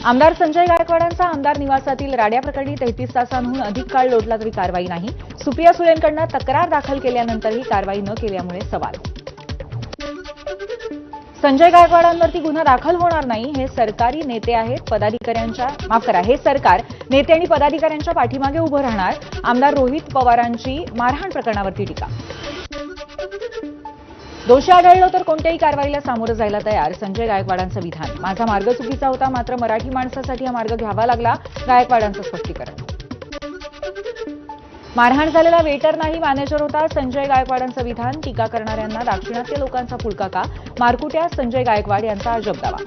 आमदार संजय गायकवाडांचा आमदार निवासातील राड्या प्रकरणी 33 तासांहून अधिक काळ लोटला तरी कारवाई नाही. सुप्रिया सुळेंकडून तक्रार दाखल केल्यानंतरही कारवाई न केल्यामुळे सवाल. संजय गायकवाडांवरती गुन्हा दाखल होणार नाही. हे सरकारी नेते आहेत पदाधिकाऱ्यांच्या हे सरकार नेते आणि पदाधिकाऱ्यांच्या पाठीमागे उभं राहणार. आमदार रोहित पवारांची मारहाण प्रकरणावरती टीका. दोषी आढळलं तर कोणत्याही कारवाईला सामोरं जायला तयार. संजय गायकवाडांचं विधान. माझा मार्ग चुकीचा होता, मात्र मराठी माणसासाठी हा मार्ग घ्यावा लागला. गायकवाडांचं स्पष्टीकरण. मारहाण झालेला वेटर नाही, मॅनेजर होता. संजय गायकवाडांचं विधान. टीका करणाऱ्यांना दाक्षिणात्य लोकांचा फुलका का? मारकुट्या संजय गायकवाड यांचा अजब दावा.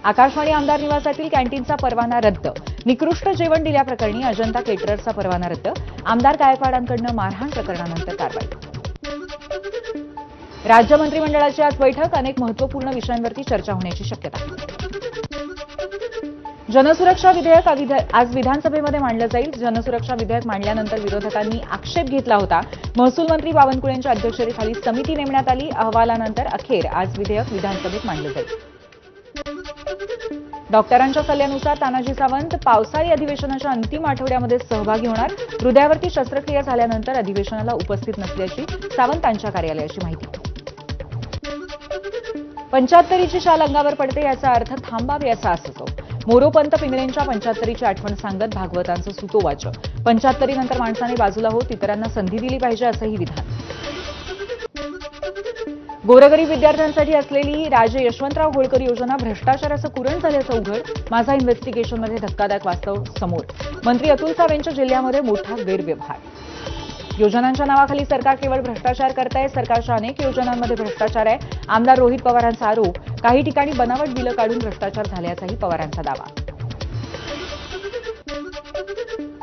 आकाशवाणी आमदार निवासातील कॅन्टीनचा परवाना रद्द. निकृष्ट जेवण दिल्याप्रकरणी अजंता केटरर्सचा परवाना रद्द. आमदार गायकवाडांकडून मारहाण प्रकरणानंतर कारवाई. राज्य मंत्रिमंडळाची आज बैठक. अनेक महत्वपूर्ण विषयांवरती चर्चा होण्याची शक्यता. जनसुरक्षा विधेयक आज विधानसभेमध्ये मांडलं जाईल. जनसुरक्षा विधेयक मांडल्यानंतर विरोधकांनी आक्षेप घेतला होता. महसूल मंत्री बावनकुळेंच्या अध्यक्षतेखाली समिती नेमण्यात आली. अहवालानंतर अखेर आज विधेयक विधानसभेत मांडलं जाईल. डॉक्टरांच्या सल्ल्यानुसार तानाजी सावंत पावसाळी अधिवेशनाच्या अंतिम आठवड्यामध्ये सहभागी होणार. हृदयावरती शस्त्रक्रिया झाल्यानंतर अधिवेशनाला उपस्थित नसल्याची सावंतांच्या कार्यालयाची माहिती. 75ची शाल अंगावर पडते याचा अर्थ थांबावे असा असतो. मोरोपंत पिंगळेंच्या 75ची आठवण सांगत भागवतांचं सुतोवाच. 75 नंतर माणसाने बाजूला होत इतरांना संधी दिली पाहिजे असंही विधान. गोरगरीब विद्यार्थ्यांसाठी असलेली राजे यशवंतराव होळकर योजना भ्रष्टाचाराचं कुरण झाल्याचं उघड. माझा इन्व्हेस्टिगेशनमध्ये धक्कादायक वास्तव समोर. मंत्री अतुल सावेंच्या जिल्ह्यामध्ये मोठा गैरव्यवहार. योजनांच्या नावाखाली सरकार केवळ भ्रष्टाचार करत आहे. सरकारच्या अनेक योजनांमध्ये भ्रष्टाचार आहे. आमदार रोहित पवारांचा आरोप. काही ठिकाणी बनावट बिलं काढून भ्रष्टाचार झाल्याचाही पवारांचा दावा.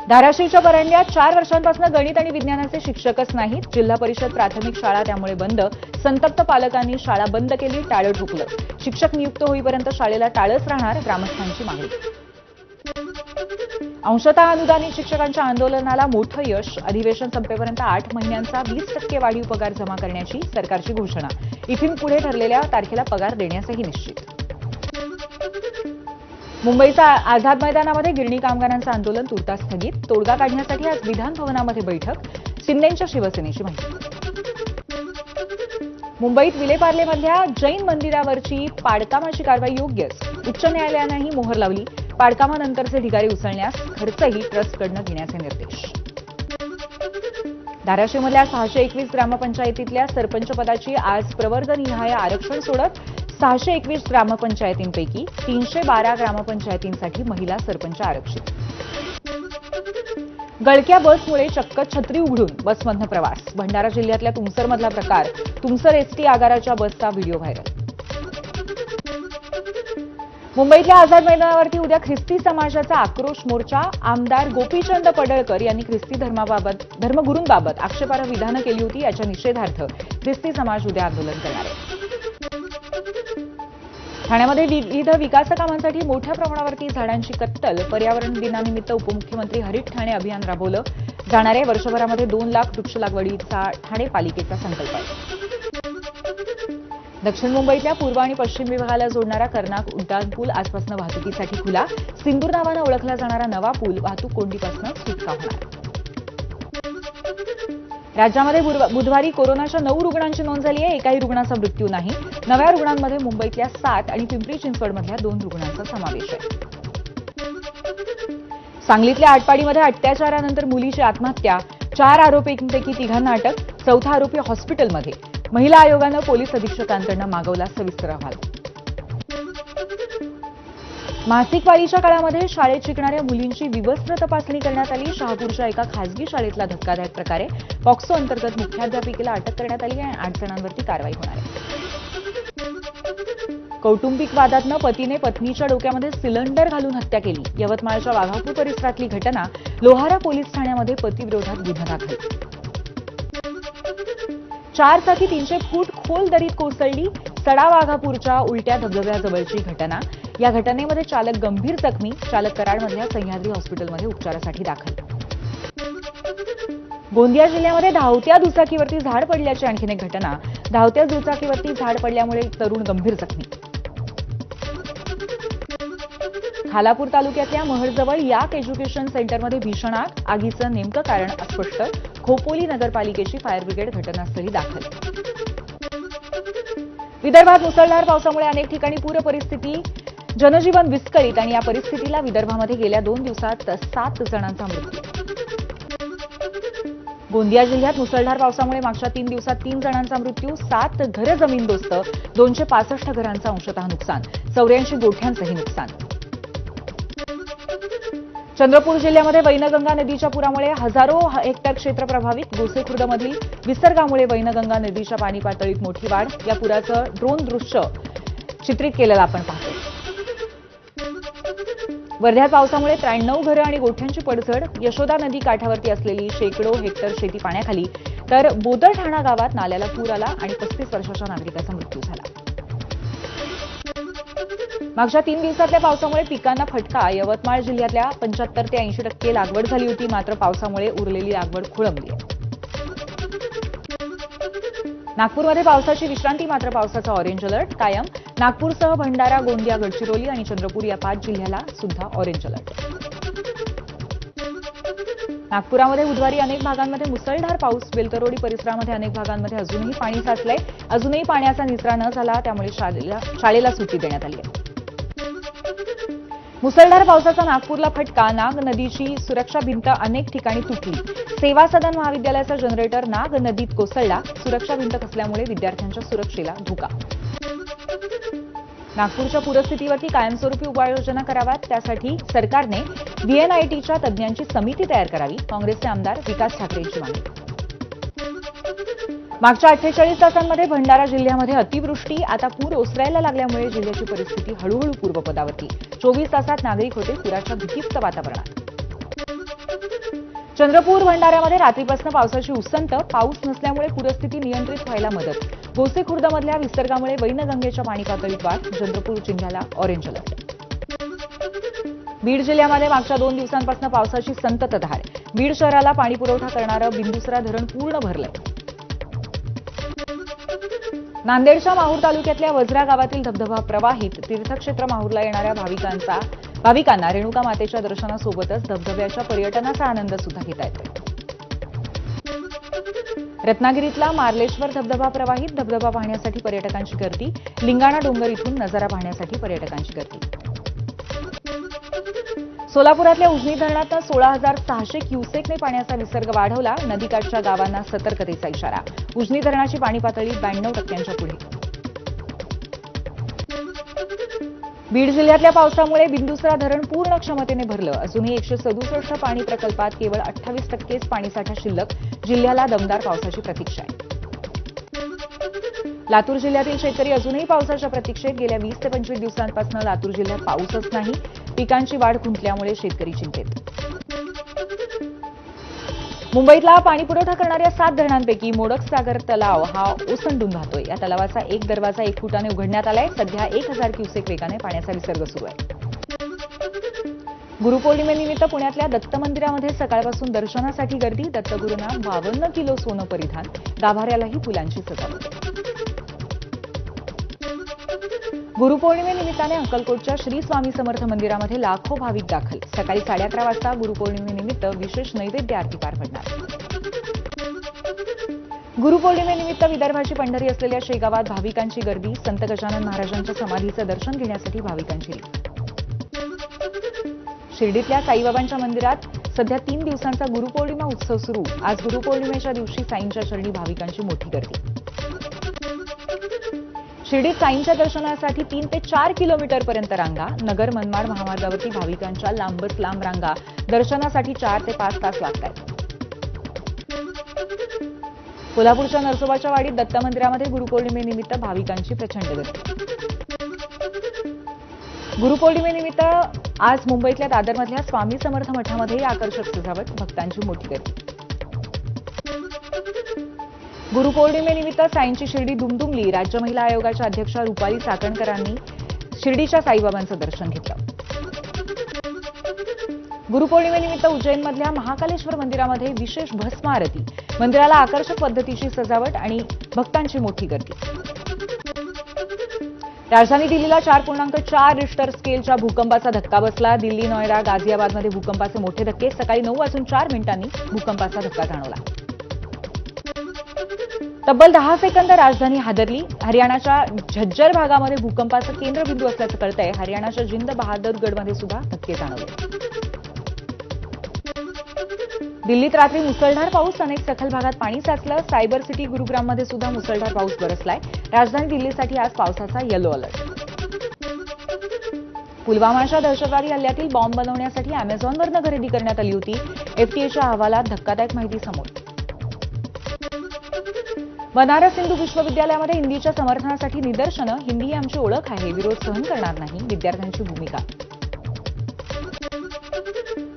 धाराशिवच्या परंड्यात 4 वर्षांपासून गणित आणि विज्ञानाचे शिक्षकच नाहीत. जिल्हा परिषद प्राथमिक शाळा त्यामुळे बंद. संतप्त पालकांनी शाळा बंद केली. टाळं ठोकलं. शिक्षक नियुक्त होईपर्यंत शाळेला टाळंच राहणार. ग्रामस्थांची मागणी. अंशतः अनुदानित शिक्षकांच्या आंदोलनाला मोठं यश. अधिवेशन संपेपर्यंत 8 महिन्यांचा 20% वाढीव पगार जमा करण्याची सरकारची घोषणा. इथून पुढे ठरलेल्या तारखेला पगार देण्यासही निश्चित. मुंबईच्या आझाद मैदानामध्ये गिरणी कामगारांचं आंदोलन तुर्तास स्थगित. तोडगा काढण्यासाठी आज विधान भवनामध्ये बैठक. शिंदेंच्या शिवसेनेची माहिती. मुंबईत विलेपार्लेमधल्या जैन मंदिरावरची पाडकामाची कारवाई योग्यच. उच्च न्यायालयानंही मोहर लावली. पाडकामानंतरचे ढिगारे उचलण्यास खर्चही ट्रस्टकडनं घेण्याचे निर्देश. धाराशिवमधल्या 621 ग्रामपंचायतीतल्या सरपंच पदाची आज प्रवर्गनिहाय आरक्षण सोडत. 621 ग्रामपंचायतींपैकी 312 ग्रामपंचायतींसाठी महिला सरपंच आरक्षित. गळक्या बसमुळे चक्क छत्री उघडून बसमधनं प्रवास. भंडारा जिल्ह्यातल्या तुमसरमधला प्रकार. तुमसर एसटी आगाराच्या बसचा व्हिडिओ व्हायरल. मुंबईतल्या आझाद मैदानावरती उद्या ख्रिस्ती समाजाचा आक्रोश मोर्चा. आमदार गोपीचंद पडळकर यांनी ख्रिस्ती धर्मगुरूंबाबत आक्षेपार्ह विधानं केली होती. याच्या निषेधार्थ ख्रिस्ती समाज उद्या आंदोलन करणार आहे. ठाण्यामध्ये विविध विकास कामांसाठी मोठ्या प्रमाणावरती झाडांची कत्तल. पर्यावरण दिनानिमित्त उपमुख्यमंत्री हरित ठाणे अभियान राबवलं जाणार आहे. वर्षभरामध्ये 2 लाख वृक्ष लागवडीचा ठाणे पालिकेचा संकल्प आहे. दक्षिण मुंबईतल्या पूर्व आणि पश्चिम विभागाला जोडणारा कर्नाक उड्डाणपूल आजपासून वाहतुकीसाठी खुला. सिंदूर नावानं ओळखला जाणारा नवा पूल वाहतूक कोंडीपासून सुटका होणार. राज्यामध्ये बुधवारी कोरोनाच्या 9 रुग्णांची नोंद झाली आहे. एकाही रुग्णाचा मृत्यू नाही. नव्या रुग्णांमध्ये मुंबईतल्या 7 आणि पिंपरी चिंचवडमधल्या 2 रुग्णांचा समावेश आहे. सांगलीतल्या आटपाडीमध्ये अत्याचारानंतर मुलीची आत्महत्या. 4 आरोपींपैकी 3घांना अटक. 4था आरोपी हॉस्पिटलमध्ये. महिला आयोगानं पोलीस अधीक्षकांकडून मागवला सविस्तर अहवाल. मासिक वारीच्या काळामध्ये शाळेत शिकणाऱ्या मुलींची विवस्त्र तपासणी करण्यात आली. शहापूरच्या एका खासगी शाळेतला धक्कादायक प्रकार आहे. पॉक्सो अंतर्गत मुख्याध्यापिकेला अटक करण्यात आली आहे. 8 जणांवरती कारवाई होणार आहे. कौटुंबिक वादातनं पतीने पत्नीच्या डोक्यामध्ये सिलेंडर घालून हत्या केली. यवतमाळच्या वाघापूर परिसरातली घटना. लोहारा पोलीस ठाण्यामध्ये पतीविरोधात गुन्हा दाखल. 4 चाकी 300 फूट खोल दरीत कोसळली. सडा वाघापूरच्या उलट्या धबधब्याजवळची घटना. या घटनेमध्ये चालक गंभीर जखमी. चालक कराडमधल्या सह्याद्री हॉस्पिटलमध्ये उपचारासाठी दाखल. गोंदिया जिल्ह्यामध्ये धावत्या दुचाकीवरती झाड पडल्याची आणखी एक घटना. धावत्या दुचाकीवरती झाड पडल्यामुळे तरुण गंभीर जखमी. खालापूर तालुक्यातल्या महडजवळ याक एज्युकेशन सेंटरमध्ये भीषण आग. आगीचं नेमकं कारण अस्पष्ट. खोपोली नगरपालिकेची फायर ब्रिगेड घटनास्थळी दाखल. विदर्भात मुसळधार पावसामुळे अनेक ठिकाणी पूर परिस्थिती. जनजीवन विस्कळीत आणि या परिस्थितीला विदर्भामध्ये गेल्या 2 दिवसात 7 जणांचा मृत्यू. गोंदिया जिल्ह्यात मुसळधार पावसामुळे मागच्या 3 दिवसात 3 जणांचा मृत्यू. 7 घरं जमीनदोस्त. 265 घरांचं अंशतः नुकसान. 84 गोठ्यांचंही नुकसान. चंद्रपूर जिल्ह्यामध्ये वैनगंगा नदीच्या पुरामुळे हजारो हेक्टर क्षेत्र प्रभावित. गोसेखुर्दमधील विसर्गामुळे वैनगंगा नदीच्या पाणी पातळीत मोठी वाढ. या पुराचं ड्रोन दृश्य चित्रित केलेलं आपण पाहतो. वर्ध्यात पावसामुळे 93 घरं आणि गोठ्यांची पडझड. यशोदा नदी काठावरती असलेली शेकडो हेक्टर शेती पाण्याखाली. तर बोदरठाणा गावात नाल्याला पूर आला आणि 35 वर्षाच्या नागरिकाचा मृत्यू झाला. मागच्या 3 दिवसातल्या पावसामुळे पिकांना फटका. यवतमाळ जिल्ह्यातल्या 75 ते 80% लागवड झाली होती. मात्र पावसामुळे उरलेली लागवड खोळंबली आहे. नागपूरमध्ये पावसाची विश्रांती. मात्र पावसाचा ऑरेंज अलर्ट कायम. नागपूरसह भंडारा, गोंदिया, गडचिरोली आणि चंद्रपूर या 5 जिल्ह्याला सुद्धा ऑरेंज अलर्ट. नागपुरामध्ये बुधवारी अनेक भागांमध्ये मुसळधार पाऊस. बेलतरोडी परिसरामध्ये अनेक भागांमध्ये अजूनही पाणी साचलंय. अजूनही पाण्याचा निचरा न झाला त्यामुळे शाळेला सुट्टी देण्यात आली आहे. मुसळधार पावसाचा नागपूरला फटका. नाग नदीची सुरक्षा भिंत अनेक ठिकाणी तुटली. सेवा सदन महाविद्यालयाचा जनरेटर नाग नदीत कोसळला. सुरक्षा भिंत खचल्यामुळे विद्यार्थ्यांच्या सुरक्षेला धोका. नागपूरच्या पूरस्थितीवरती कायमस्वरूपी उपाययोजना कराव्यात. त्यासाठी सरकारने व्हीएनआयटीच्या तज्ज्ञांची समिती तयार करावी. काँग्रेसचे आमदार विकास ठाकरेंची मागणी. मागच्या 48 तासांमध्ये भंडारा जिल्ह्यामध्ये अतिवृष्टी. आता पूर ओसरायला लागल्यामुळे जिल्ह्याची परिस्थिती हळूहळू पूर्वपदावरती. 24 तासात नागरिक होते पुराच्या भीतीयुक्त वातावरणात. चंद्रपूर भंडाऱ्यामध्ये रात्रीपासून पावसाची उसंत. पाऊस नसल्यामुळे पूरस्थिती नियंत्रित व्हायला मदत. गोसेखुर्दमधल्या विसर्गामुळे वैनगंगेच्या पाणी पातळीत वाढ. चंद्रपूर जिल्ह्याला ऑरेंज अलर्ट. बीड जिल्ह्यामध्ये मागच्या 2 दिवसांपासून पावसाची संततधार. बीड शहराला पाणी पुरवठा करणारं बिंदुसरा धरण पूर्ण भरलंय. नांदेडच्या माहूर तालुक्यातल्या वजरा गावातील धबधबा प्रवाहित. तीर्थक्षेत्र माहूरला येणाऱ्या भाविकांना रेणुका मातेच्या दर्शनासोबतच धबधब्याच्या पर्यटनाचा आनंद सुद्धा घेता येतो. रत्नागिरीतला मार्लेश्वर धबधबा प्रवाहित. धबधबा पाहण्यासाठी पर्यटकांची गर्दी. लिंगाणा डोंगर इथून नजारा पाहण्यासाठी पर्यटकांची गर्दी. सोलापुरातल्या उजनी धरणात 16,600 क्युसेकने पाण्याचा विसर्ग वाढवला. नदीकाठच्या गावांना सतर्कतेचा इशारा. उजनी धरणाची पाणी पातळी 92% पुढे. बीड जिल्ह्यातल्या पावसामुळे बिंदुसरा धरण पूर्ण क्षमतेने भरलं. अजूनही 167 पाणी प्रकल्पात केवळ 28%च पाणीसाठा शिल्लक. जिल्ह्याला दमदार पावसाची प्रतीक्षा आहे. लातूर जिल्ह्यातील शेतकरी अजूनही पावसाच्या प्रतीक्षेत. गेल्या 20 ते 25 दिवसांपासून लातूर जिल्ह्यात पाऊसच नाही. पिकांची वाढ खुंटल्यामुळे शेतकरी चिंतेत. मुंबईतला पाणीपुरवठा करणाऱ्या 7 धरणांपैकी मोडक सागर तलाव हा ओसंडून वाहतोय. या तलावाचा एक दरवाजा 1 फुटाने उघडण्यात आलाय. सध्या 1000 क्युसेक वेगाने पाण्याचा विसर्ग सुरू आहे. गुरुपौर्णिमेनिमित्त पुण्यातल्या दत्त मंदिरामध्ये सकाळपासून दर्शनासाठी गर्दी. दत्तगुरूंना 52 किलो सोनं परिधान. गाभाऱ्यालाही फुलांची सजावट. गुरुपौर्णिमेनिमित्ताने अक्कलकोटच्या श्री स्वामी समर्थ मंदिरामध्ये लाखो भाविक दाखल. सकाळी 11:30 वाजता गुरुपौर्णिमेनिमित्त विशेष नैवेद्य आरती पार पडणार. गुरुपौर्णिमेनिमित्त विदर्भाची पंढरी असलेल्या शेगावात भाविकांची गर्दी. संत गजानन महाराजांच्या समाधीचं दर्शन घेण्यासाठी भाविकांची रीत. शिर्डीतल्या साईबाबांच्या मंदिरात सध्या 3 दिवसांचा गुरुपौर्णिमा उत्सव सुरू. आज गुरुपौर्णिमेच्या दिवशी साईंच्या चरणी भाविकांची मोठी गर्दी. शिर्डीत साईंच्या दर्शनासाठी 3 ते 4 किलोमीटरपर्यंत रांगा. नगर मनमाड महामार्गावरती भाविकांच्या लांबच लांब रांगा. दर्शनासाठी 4 ते 5 तास लागतात. कोल्हापूरच्या नरसोबाच्या वाडीत दत्त मंदिरामध्ये गुरुपौर्णिमेनिमित्त भाविकांची प्रचंड गर्दी. गुरुपौर्णिमेनिमित्त आज मुंबईतल्या दादरमधल्या स्वामी समर्थ मठामध्ये आकर्षक सजावट. भक्तांची मोठी गर्दी. गुरुपौर्णिमेनिमित्त साईंची शिर्डी दुमदुमली. राज्य महिला आयोगाच्या अध्यक्षा रुपाली चाकणकरांनी शिर्डीच्या साईबाबांचं दर्शन घेतलं. गुरुपौर्णिमेनिमित्त उज्जैनमधल्या महाकालेश्वर मंदिरामध्ये विशेष भस्म आरती. मंदिराला आकर्षक पद्धतीची सजावट आणि भक्तांची मोठी गर्दी. राजधानी दिल्लीला 4.4 रिश्टर स्केलच्या भूकंपाचा धक्का बसला. दिल्ली, नोएडा, गाझियाबादमध्ये भूकंपाचे मोठे धक्के. सकाळी 9:04 भूकंपाचा धक्का जाणवला. तब्बल 10 सेकंद राजधानी हादरली. हरियाणाच्या झज्जर भागामध्ये भूकंपाचं केंद्रबिंदू असल्याचं कळतंय. हरियाणाच्या जिंद बहादुरगडमध्ये सुद्धा धक्के जाणवले. दिल्लीत रात्री मुसळधार पाऊस. अनेक सखल भागात पाणी साचलं. सायबर सिटी गुरुग्राममध्ये सुद्धा मुसळधार पाऊस बरसलाय. राजधानी दिल्लीसाठी आज पावसाचा येलो अलर्ट. पुलवामाच्या दहशतवादी हल्ल्यातील बॉम्ब बनवण्यासाठी अमेझॉनवरनं खरेदी करण्यात आली होती. एफटीएच्या अहवालात धक्कादायक माहिती समोर. बनारस हिंदू विश्वविद्यालयामध्ये हिंदीच्या समर्थनासाठी निदर्शनं. हिंदी ही आमची ओळख आहे, विरोध सहन करणार नाही, विद्यार्थ्यांची भूमिका.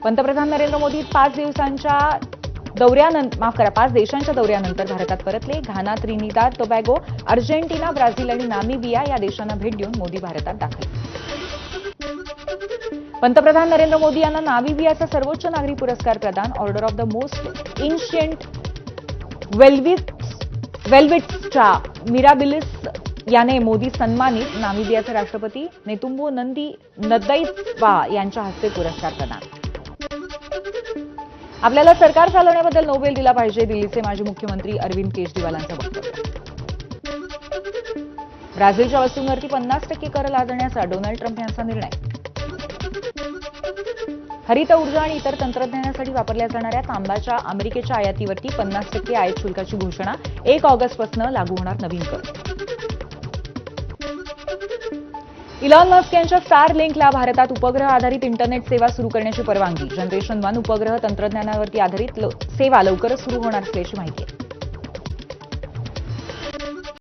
पंतप्रधान नरेंद्र मोदी 5 देशांच्या दौऱ्यानंतर भारतात परतले. घाना, त्रिनिदाद टोबॅगो, अर्जेंटिना, ब्राझील आणि नामिबिया या देशांना भेट देऊन मोदी भारतात दाखल. पंतप्रधान नरेंद्र मोदी यांना नामिबियाचा सर्वोच्च नागरी पुरस्कार प्रदान. Order of the most ancient वेल्विट्सच्या मिराबिलिस याने मोदी सन्मानित. नामिबियाचे राष्ट्रपती नेतुंबो नंदी नदैत्वा यांच्या हस्ते पुरस्कार प्रदान. आपल्याला सरकार चालवण्याबद्दल नोबेल दिला पाहिजे. दिल्लीचे माजी मुख्यमंत्री अरविंद केजरीवालांचं वक्तव्य. ब्राझीलच्या वस्तूंवरती 50% कर लादण्याचा डोनाल्ड ट्रम्प यांचा निर्णय. हरित ऊर्जा आणि इतर तंत्रज्ञानासाठी वापरल्या जाणाऱ्या तांब्याच्या अमेरिकेच्या आयातीवरती 50% आयात शुल्काची घोषणा. 1 ऑगस्टपासून लागू होणार नवीन कर. इलॉन मस्क यांच्या स्टारलिंकला भारतात उपग्रह आधारित इंटरनेट सेवा सुरू करण्याची परवानगी. जनरेशन 1 उपग्रह तंत्रज्ञानावरती आधारित सेवा लवकरच सुरू होणार असल्याची माहिती आहे.